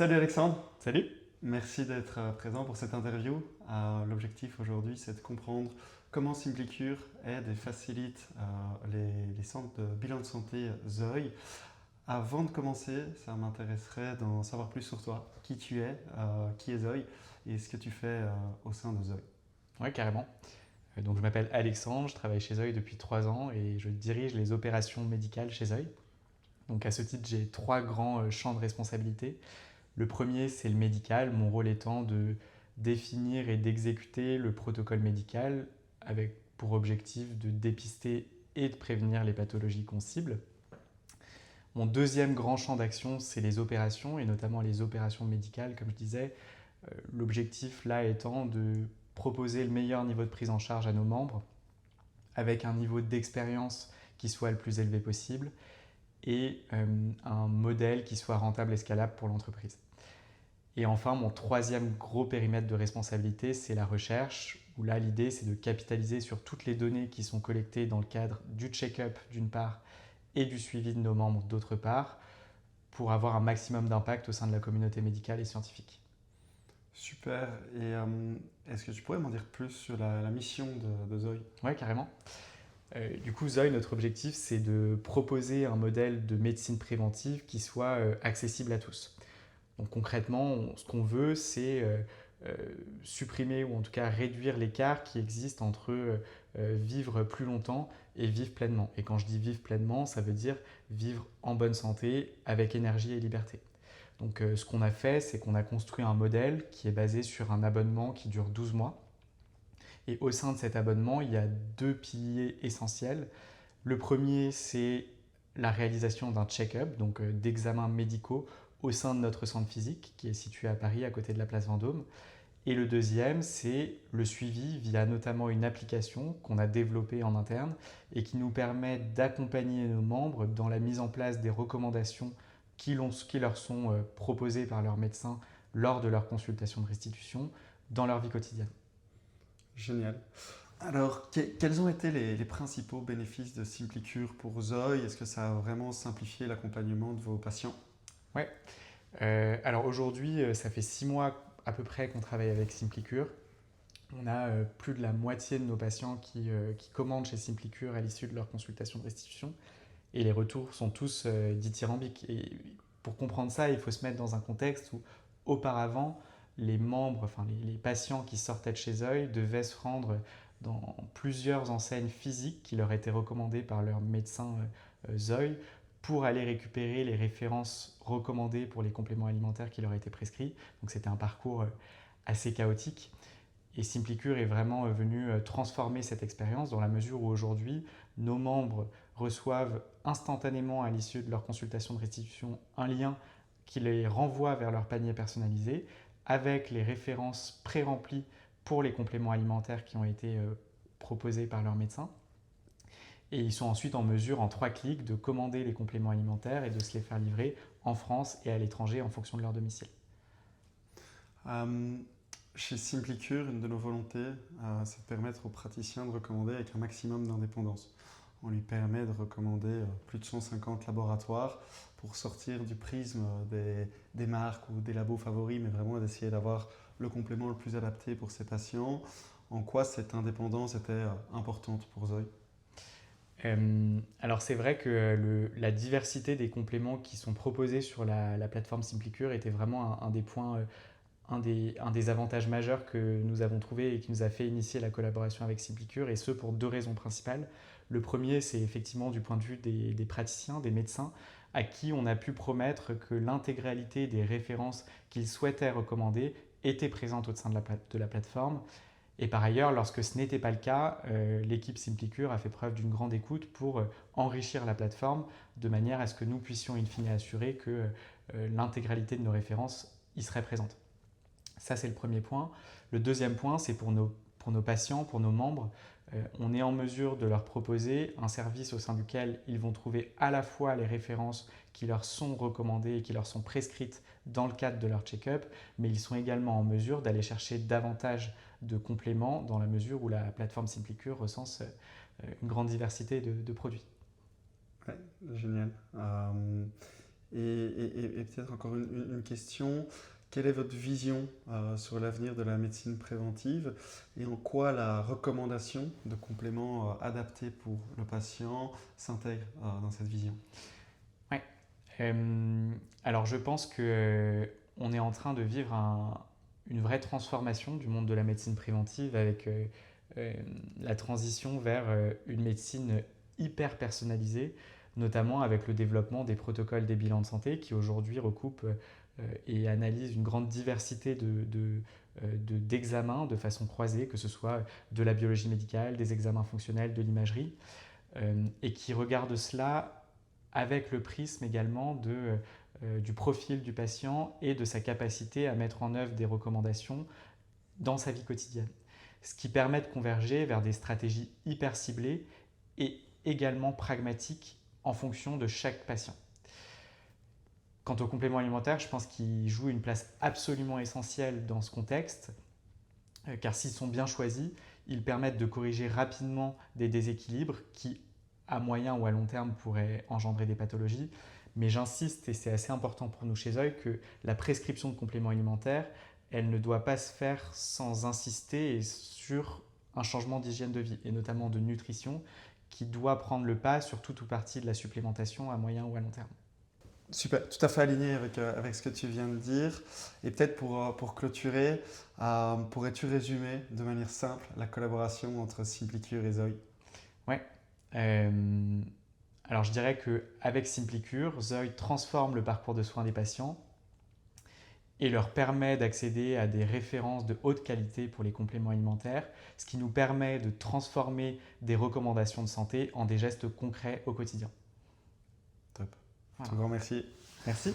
Salut Alexandre, Salut. merci d'être présent pour cette interview. L'objectif aujourd'hui, c'est de comprendre comment SimpliCure aide et facilite les centres de bilan de santé Zoe. Avant de commencer, ça m'intéresserait d'en savoir plus sur toi, qui tu es, qui est Zoe et ce que tu fais au sein de Zoe. Ouais, carrément. Donc, je m'appelle Alexandre, je travaille chez Zoe depuis 3 ans et je dirige les opérations médicales chez Zoe. Donc, à ce titre, j'ai trois grands champs de responsabilité. Le premier, c'est le médical, mon rôle étant de définir et d'exécuter le protocole médical avec pour objectif de dépister et de prévenir les pathologies qu'on cible. Mon deuxième grand champ d'action, c'est les opérations et notamment les opérations médicales, comme je disais. L'objectif là étant de proposer le meilleur niveau de prise en charge à nos membres avec un niveau d'expérience qui soit le plus élevé possible et un modèle qui soit rentable et scalable pour l'entreprise. Et enfin, mon troisième gros périmètre de responsabilité, c'est la recherche, où là, l'idée, c'est de capitaliser sur toutes les données qui sont collectées dans le cadre du check-up d'une part et du suivi de nos membres d'autre part, pour avoir un maximum d'impact au sein de la communauté médicale et scientifique. Super, et est-ce que tu pourrais m'en dire plus sur la mission de Zoe? Ouais, carrément. Du coup, Zoe, notre objectif, c'est de proposer un modèle de médecine préventive qui soit accessible à tous. Donc concrètement, ce qu'on veut, c'est euh, supprimer ou en tout cas réduire l'écart qui existe entre vivre plus longtemps et vivre pleinement. Et quand je dis vivre pleinement, ça veut dire vivre en bonne santé, avec énergie et liberté. Donc ce qu'on a fait, c'est qu'on a construit un modèle qui est basé sur un abonnement qui dure 12 mois. Et au sein de cet abonnement, il y a deux piliers essentiels. Le premier, c'est la réalisation d'un check-up, donc d'examens médicaux au sein de notre centre physique qui est situé à Paris, à côté de la place Vendôme. Et le deuxième, c'est le suivi via notamment une application qu'on a développée en interne et qui nous permet d'accompagner nos membres dans la mise en place des recommandations qui leur sont proposées par leur médecin lors de leur consultation de restitution dans leur vie quotidienne. Génial. Alors, quels ont été les principaux bénéfices de SimpliCure pour Zoe? Est-ce que ça a vraiment simplifié l'accompagnement de vos patients? Ouais. Alors aujourd'hui, ça fait 6 mois à peu près qu'on travaille avec SimpliCure. On a plus de la moitié de nos patients qui commandent chez SimpliCure à l'issue de leur consultation de restitution. Et les retours sont tous dithyrambiques. Et pour comprendre ça, il faut se mettre dans un contexte où auparavant, les membres, enfin les patients qui sortaient de chez Zoe devaient se rendre dans plusieurs enseignes physiques qui leur étaient recommandées par leur médecin Zoe pour aller récupérer les références recommandées pour les compléments alimentaires qui leur étaient prescrits. Donc c'était un parcours assez chaotique. Et SimpliCure est vraiment venu transformer cette expérience dans la mesure où aujourd'hui, nos membres reçoivent instantanément à l'issue de leur consultation de restitution un lien qui les renvoie vers leur panier personnalisé avec les références pré-remplies pour les compléments alimentaires qui ont été proposés par leur médecin. Et ils sont ensuite en mesure, en 3 clics, de commander les compléments alimentaires et de se les faire livrer en France et à l'étranger en fonction de leur domicile. Euh, Chez SimpliCure, une de nos volontés, c'est de permettre aux praticiens de recommander avec un maximum d'indépendance. On lui permet de recommander plus de 150 laboratoires pour sortir du prisme des marques ou des labos favoris, mais vraiment d'essayer d'avoir le complément le plus adapté pour ses patients. En quoi cette indépendance était importante pour Zoe? Alors c'est vrai que la diversité des compléments qui sont proposés sur la plateforme SimpliCure était vraiment un des points, un des avantages majeurs que nous avons trouvé et qui nous a fait initier la collaboration avec SimpliCure, et ce pour deux raisons principales. Le premier, c'est effectivement du point de vue des praticiens, des médecins, à qui on a pu promettre que l'intégralité des références qu'ils souhaitaient recommander étaient présentes au sein de la plateforme. Et par ailleurs, lorsque ce n'était pas le cas, l'équipe SimpliCure a fait preuve d'une grande écoute pour enrichir la plateforme de manière à ce que nous puissions in fine assurer que l'intégralité de nos références y serait présente. Ça, c'est le premier point. Le deuxième point, c'est pour nos patients, pour nos membres. On est en mesure de leur proposer un service au sein duquel ils vont trouver à la fois les références qui leur sont recommandées et qui leur sont prescrites dans le cadre de leur check-up, mais ils sont également en mesure d'aller chercher davantage de compléments dans la mesure où la plateforme SimpliCure recense une grande diversité de produits. Ouais, génial. Et peut-être encore une question. Quelle est votre vision sur l'avenir de la médecine préventive et en quoi la recommandation de compléments adaptés pour le patient s'intègre dans cette vision? Ouais. Alors je pense que on est en train de vivre une vraie transformation du monde de la médecine préventive avec la transition vers une médecine hyper personnalisée, notamment avec le développement des protocoles des bilans de santé qui aujourd'hui recoupent et analysent une grande diversité d'examens de façon croisée, que ce soit de la biologie médicale, des examens fonctionnels, de l'imagerie, et qui regardent cela avec le prisme également du profil du patient et de sa capacité à mettre en œuvre des recommandations dans sa vie quotidienne. Ce qui permet de converger vers des stratégies hyper ciblées et également pragmatiques en fonction de chaque patient. Quant aux compléments alimentaires, je pense qu'ils jouent une place absolument essentielle dans ce contexte, car s'ils sont bien choisis, ils permettent de corriger rapidement des déséquilibres qui, à moyen ou à long terme, pourraient engendrer des pathologies. Mais j'insiste, et c'est assez important pour nous chez Zoï, que la prescription de compléments alimentaires, elle ne doit pas se faire sans insister sur un changement d'hygiène de vie, et notamment de nutrition, qui doit prendre le pas sur toute ou partie de la supplémentation à moyen ou à long terme. Super, tout à fait aligné avec ce que tu viens de dire. Et peut-être pour clôturer, pourrais-tu résumer de manière simple la collaboration entre SimpliCure et Zoï? Ouais. Alors je dirais qu'avec SimpliCure, Zoï transforme le parcours de soins des patients et leur permet d'accéder à des références de haute qualité pour les compléments alimentaires, ce qui nous permet de transformer des recommandations de santé en des gestes concrets au quotidien. Top. Voilà. Un grand merci. Merci.